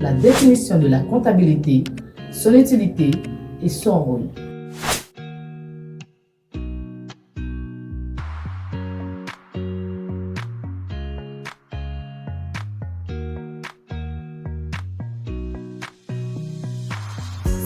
la définition de la comptabilité, son utilité et son rôle.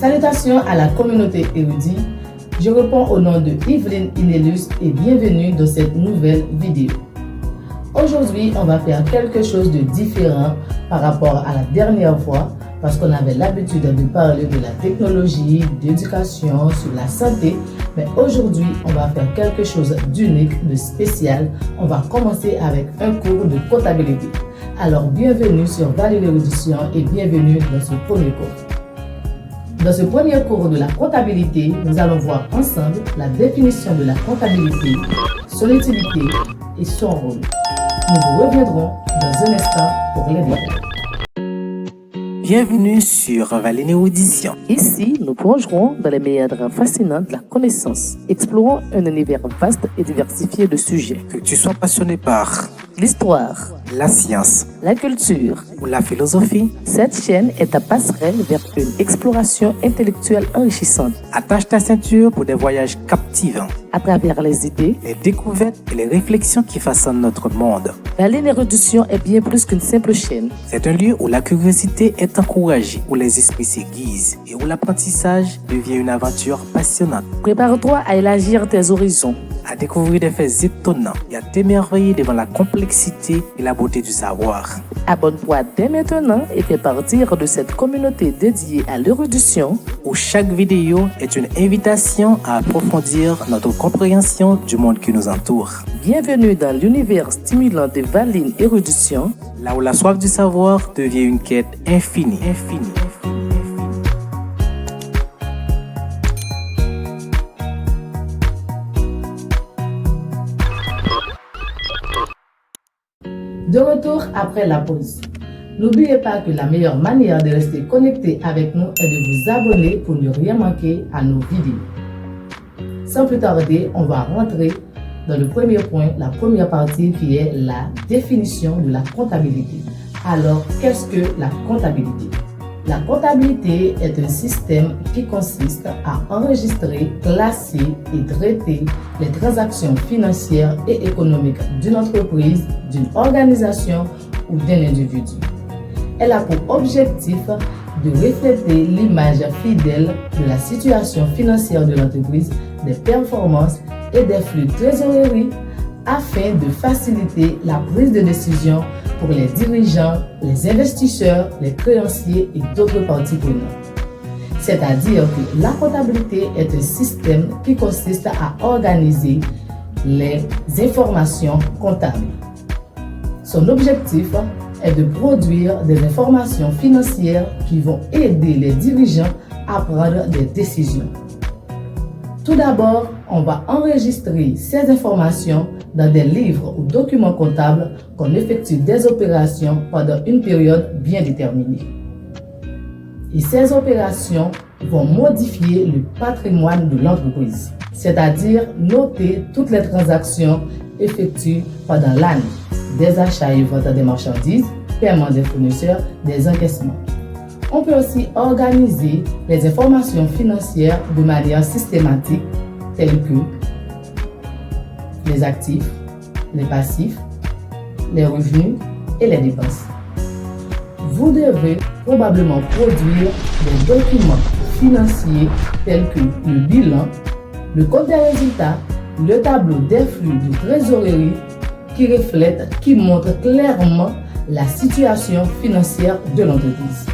Salutations à la communauté érudite. Je réponds au nom de Yveline Inellus et bienvenue dans cette nouvelle vidéo. Aujourd'hui, on va faire quelque chose de différent par rapport à la dernière fois parce qu'on avait l'habitude de parler de la technologie, d'éducation, sur la santé. Mais aujourd'hui, on va faire quelque chose d'unique, de spécial. On va commencer avec un cours de comptabilité. Alors, bienvenue sur Vallée l'Érudition et bienvenue dans ce premier cours. Dans ce premier cours de la comptabilité, nous allons voir ensemble la définition de la comptabilité, son utilité et son rôle. Nous vous reviendrons dans un instant pour les détails. Bienvenue sur Vallée l'Érudition. Ici, nous plongerons dans les méandres fascinants de la connaissance. Explorons un univers vaste et diversifié de sujets. Que tu sois passionné par L'histoire, la science la culture. ou la philosophie, Cette chaîne est ta passerelle vers une exploration intellectuelle enrichissante attache ta ceinture pour des voyages captivants, à travers les idées. les découvertes et les réflexions qui façonnent notre monde. Vallée l'Érudition est bien plus qu'une simple chaîne. C'est un lieu où la curiosité est encouragée, où les esprits s'aiguisent et où l'apprentissage devient une aventure passionnante. Prépare-toi à élargir tes horizons. À découvrir des faits étonnants et à t'émerveiller devant la complexité et la beauté du savoir. Abonne-toi dès maintenant et fais partir de cette communauté dédiée à l'érudition. Où chaque vidéo est une invitation à approfondir notre compréhension du monde qui nous entoure. Bienvenue dans l'univers stimulant de Vallée Érudition. Là où la soif du savoir devient une quête infinie. De retour après la pause. N'oubliez pas que la meilleure manière de rester connecté avec nous est de vous abonner pour ne rien manquer à nos vidéos. Sans plus tarder, on va rentrer dans le premier point, la première partie qui est la définition de la comptabilité. Alors, qu'est-ce que la comptabilité? La comptabilité est un système qui consiste à enregistrer, classer et traiter les transactions financières et économiques d'une entreprise, d'une organisation ou d'un individu. Elle a pour objectif de refléter l'image fidèle de la situation financière de l'entreprise, des performances et des flux de trésorerie afin de faciliter la prise de décision pour les dirigeants, les investisseurs, les créanciers et d'autres parties prenantes. C'est-à-dire que la comptabilité est un système qui consiste à organiser les informations comptables. Son objectif est de produire des informations financières qui vont aider les dirigeants à prendre des décisions. Tout d'abord, on va enregistrer ces informations dans des livres ou documents comptables qu'on effectue des opérations pendant une période bien déterminée. Et ces opérations vont modifier le patrimoine de l'entreprise, c'est-à-dire noter toutes les transactions effectuées pendant l'année, des achats et ventes des marchandises, paiement des fournisseurs, des encaissements. On peut aussi organiser les informations financières de manière systématique, telles que les actifs, les passifs, les revenus et les dépenses. Vous devez probablement produire des documents financiers tels que le bilan, le compte des résultats, le tableau des flux de trésorerie qui montrent clairement la situation financière de l'entreprise.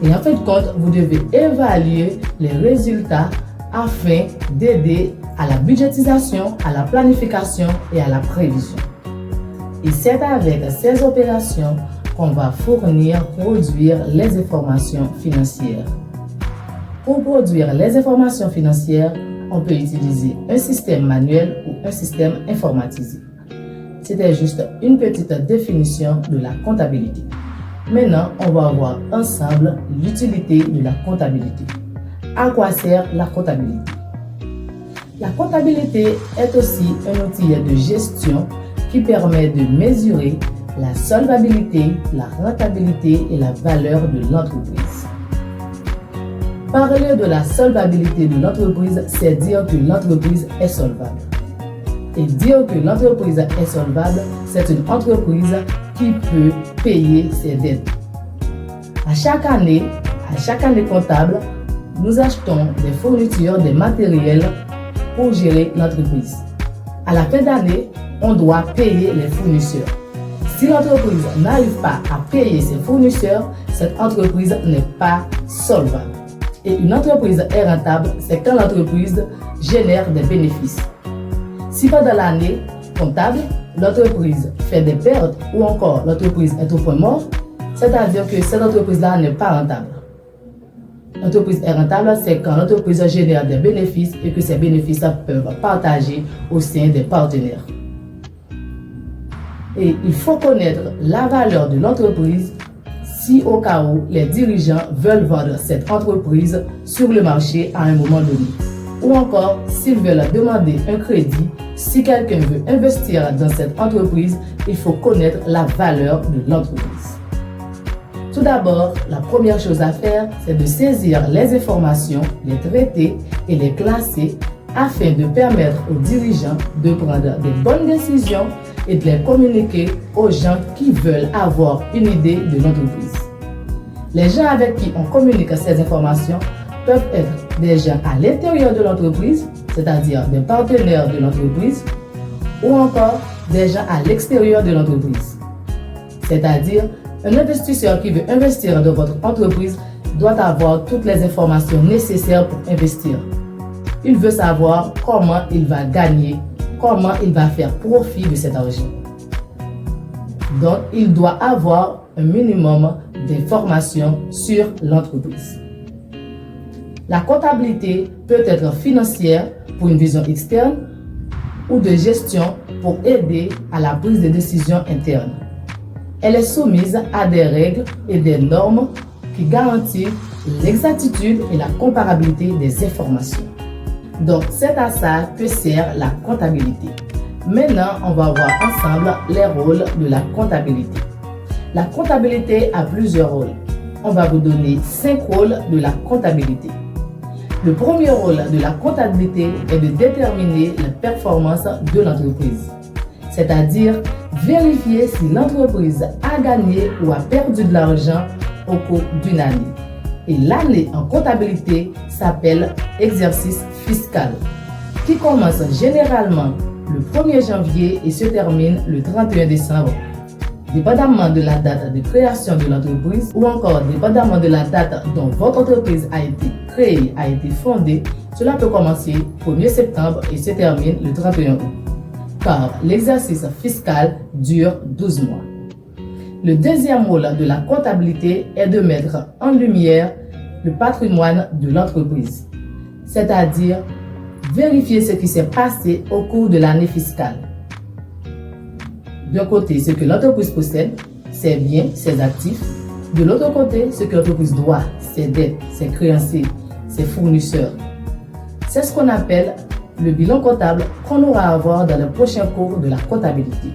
Et en fin de compte, vous devez évaluer les résultats afin d'aider à la budgétisation, à la planification et à la prévision. Et c'est avec ces opérations qu'on va produire les informations financières. Pour produire les informations financières, on peut utiliser un système manuel ou un système informatisé. C'était juste une petite définition de la comptabilité. Maintenant, on va voir ensemble l'utilité de la comptabilité. À quoi sert la comptabilité? La comptabilité est aussi un outil de gestion qui permet de mesurer, la solvabilité, la rentabilité et la valeur de l'entreprise. Parler de la solvabilité de l'entreprise, c'est dire que l'entreprise est solvable. Et dire que l'entreprise est solvable, c'est une entreprise qui peut payer ses dettes. À chaque année comptable, nous achetons des fournitures, des matériels pour gérer l'entreprise. À la fin d'année, on doit payer les fournisseurs. Si l'entreprise n'arrive pas à payer ses fournisseurs, cette entreprise n'est pas solvable. Et une entreprise est rentable, c'est quand l'entreprise génère des bénéfices. Si pendant l'année comptable, l'entreprise fait des pertes ou encore l'entreprise est au point mort, c'est-à-dire que cette entreprise-là n'est pas rentable. L'entreprise est rentable, c'est quand l'entreprise génère des bénéfices et que ces bénéfices peuvent partager au sein des partenaires. Et il faut connaître la valeur de l'entreprise si au cas où les dirigeants veulent vendre cette entreprise sur le marché à un moment donné. Ou encore s'ils veulent demander un crédit, si quelqu'un veut investir dans cette entreprise, il faut connaître la valeur de l'entreprise. Tout d'abord, la première chose à faire, c'est de saisir les informations, les traiter et les classer afin de permettre aux dirigeants de prendre de bonnes décisions et de les communiquer aux gens qui veulent avoir une idée de l'entreprise. Les gens avec qui on communique ces informations peuvent être des gens à l'intérieur de l'entreprise, c'est-à-dire des partenaires de l'entreprise, ou encore des gens à l'extérieur de l'entreprise. C'est-à-dire, un investisseur qui veut investir dans votre entreprise doit avoir toutes les informations nécessaires pour investir. Il veut savoir comment il va gagner, comment il va faire profit de cet argent. Donc, il doit avoir un minimum d'informations sur l'entreprise. La comptabilité peut être financière pour une vision externe ou de gestion pour aider à la prise de décision interne. Elle est soumise à des règles et des normes qui garantissent l'exactitude et la comparabilité des informations. Donc, c'est à ça que sert la comptabilité. Maintenant, on va voir ensemble les rôles de la comptabilité. La comptabilité a plusieurs rôles. On va vous donner 5 rôles de la comptabilité. Le premier rôle de la comptabilité est de déterminer la performance de l'entreprise, c'est-à-dire vérifier si l'entreprise a gagné ou a perdu de l'argent au cours d'une année. Et l'année en comptabilité s'appelle exercice fiscal, qui commence généralement le 1er janvier et se termine le 31 décembre. Dépendamment de la date de création de l'entreprise ou encore dépendamment de la date dont votre entreprise a été créée, a été fondée, cela peut commencer le 1er septembre et se termine le 31 août. Car l'exercice fiscal dure 12 mois. Le deuxième rôle de la comptabilité est de mettre en lumière le patrimoine de l'entreprise, c'est-à-dire vérifier ce qui s'est passé au cours de l'année fiscale. D'un côté, ce que l'entreprise possède, ses biens, ses actifs. De l'autre côté, ce que l'entreprise doit, ses dettes, ses créanciers, ses fournisseurs. C'est ce qu'on appelle le bilan comptable qu'on aura à voir dans le prochain cours de la comptabilité.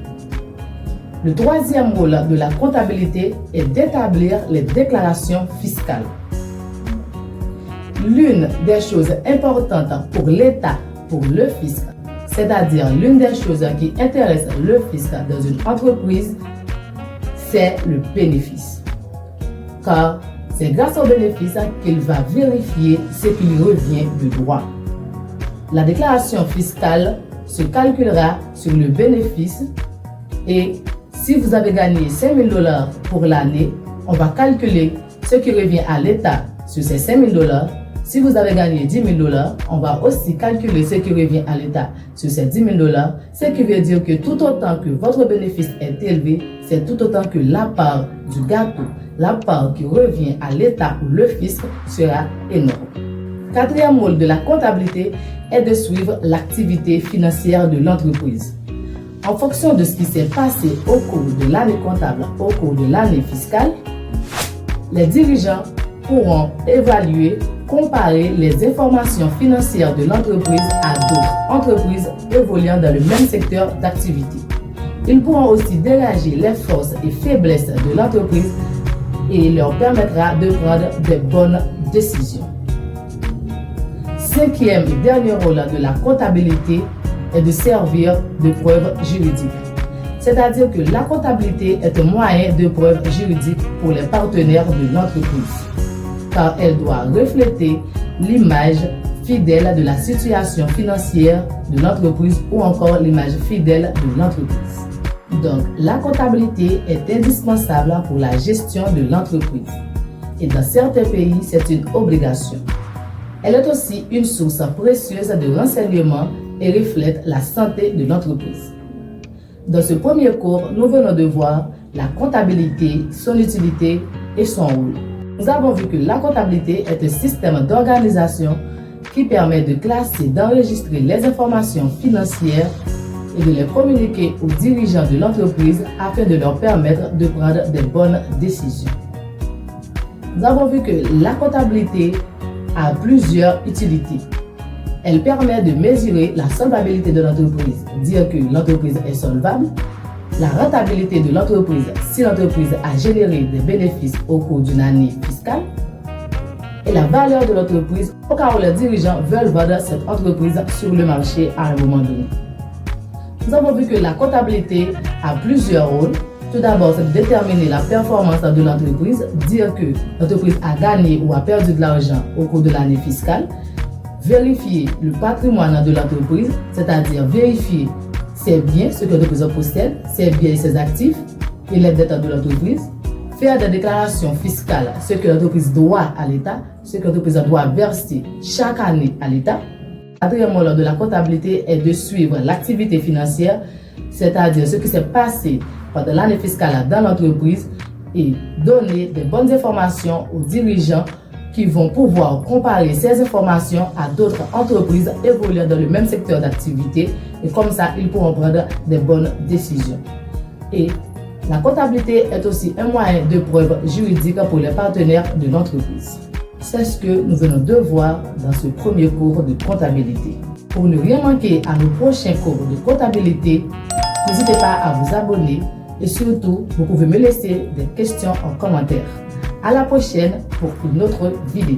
Le troisième rôle de la comptabilité est d'établir les déclarations fiscales. L'une des choses importantes pour l'État, pour le fisc, c'est-à-dire l'une des choses qui intéresse le fisc dans une entreprise, c'est le bénéfice. Car c'est grâce au bénéfice qu'il va vérifier ce qui lui revient de droit. La déclaration fiscale se calculera sur le bénéfice et si vous avez gagné $5 000 pour l'année, on va calculer ce qui revient à l'État sur ces $5 000. Si vous avez gagné $10 000, on va aussi calculer ce qui revient à l'État sur ces $10 000, ce qui veut dire que tout autant que votre bénéfice est élevé, c'est tout autant que la part du gâteau, la part qui revient à l'État ou le fisc sera énorme. Quatrième rôle de la comptabilité est de suivre l'activité financière de l'entreprise. En fonction de ce qui s'est passé au cours de l'année comptable, au cours de l'année fiscale, les dirigeants pourront évaluer, comparer les informations financières de l'entreprise à d'autres entreprises évoluant dans le même secteur d'activité. Ils pourront aussi dégager les forces et faiblesses de l'entreprise et leur permettra de prendre des bonnes décisions. Cinquième et dernier rôle de la comptabilité est de servir de preuve juridique. C'est-à-dire que la comptabilité est un moyen de preuve juridique pour les partenaires de l'entreprise, car elle doit refléter l'image fidèle de la situation financière de l'entreprise ou encore l'image fidèle de l'entreprise. Donc, la comptabilité est indispensable pour la gestion de l'entreprise. Et dans certains pays, c'est une obligation. Elle est aussi une source précieuse de renseignements et reflète la santé de l'entreprise. Dans ce premier cours, nous venons de voir la comptabilité, son utilité et son rôle. Nous avons vu que la comptabilité est un système d'organisation qui permet de classer, d'enregistrer les informations financières et de les communiquer aux dirigeants de l'entreprise afin de leur permettre de prendre des bonnes décisions. Nous avons vu que la comptabilité a plusieurs utilités. Elle permet de mesurer la solvabilité de l'entreprise, dire que l'entreprise est solvable, la rentabilité de l'entreprise si l'entreprise a généré des bénéfices au cours d'une année fiscale, et la valeur de l'entreprise au cas où les dirigeants veulent vendre cette entreprise sur le marché à un moment donné. Nous avons vu que la comptabilité a plusieurs rôles. Tout d'abord, c'est de déterminer la performance de l'entreprise, dire que l'entreprise a gagné ou a perdu de l'argent au cours de l'année fiscale, vérifier le patrimoine de l'entreprise, c'est-à-dire vérifier ses biens, ce que l'entreprise possède, ses biens et ses actifs, et les dettes de l'entreprise, faire des déclarations fiscales, ce que l'entreprise doit à l'État, ce que l'entreprise doit verser chaque année à l'État. Le quatrième rôle de la comptabilité est de suivre l'activité financière, c'est-à-dire ce qui s'est passé pendant l'année fiscale dans l'entreprise et donner des bonnes informations aux dirigeants qui vont pouvoir comparer ces informations à d'autres entreprises évoluant dans le même secteur d'activité et comme ça, ils pourront prendre des bonnes décisions. Et la comptabilité est aussi un moyen de preuve juridique pour les partenaires de l'entreprise. C'est ce que nous venons de voir dans ce premier cours de comptabilité. Pour ne rien manquer à nos prochains cours de comptabilité, n'hésitez pas à vous abonner et surtout, vous pouvez me laisser des questions en commentaire. À la prochaine pour une autre vidéo.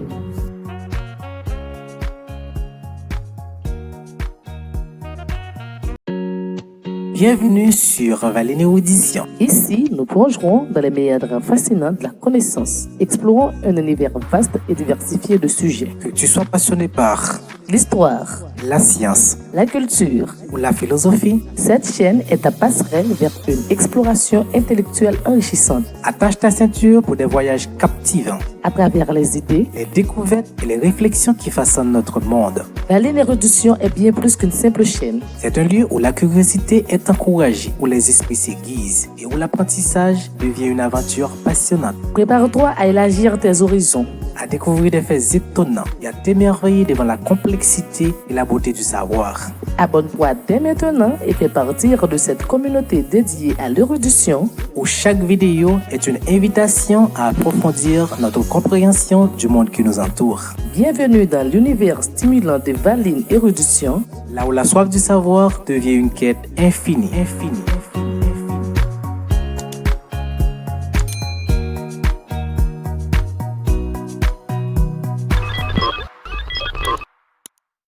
Bienvenue sur Valine Érudition. Ici, nous plongerons dans les méandres fascinants de la connaissance, explorant un univers vaste et diversifié de sujets. Que tu sois passionné par L'histoire, la science la culture, ou la philosophie, cette chaîne est ta passerelle vers une exploration intellectuelle enrichissante attache ta ceinture pour des voyages captivants, à travers les idées. les découvertes et les réflexions qui façonnent notre monde. Valine Érudition est bien plus qu'une simple chaîne. C'est un lieu où la curiosité est encouragée, où les esprits s'aiguisent et où l'apprentissage devient une aventure passionnante. Prépare-toi à élargir tes horizons. À découvrir des faits étonnants et à t'émerveiller devant la complexité et la beauté du savoir. Abonne-toi dès maintenant et fais partir de cette communauté dédiée à l'érudition, Où chaque vidéo est une invitation à approfondir notre compréhension du monde qui nous entoure. Bienvenue dans l'univers stimulant de Valine Érudition. Là où la soif du savoir devient une quête infinie.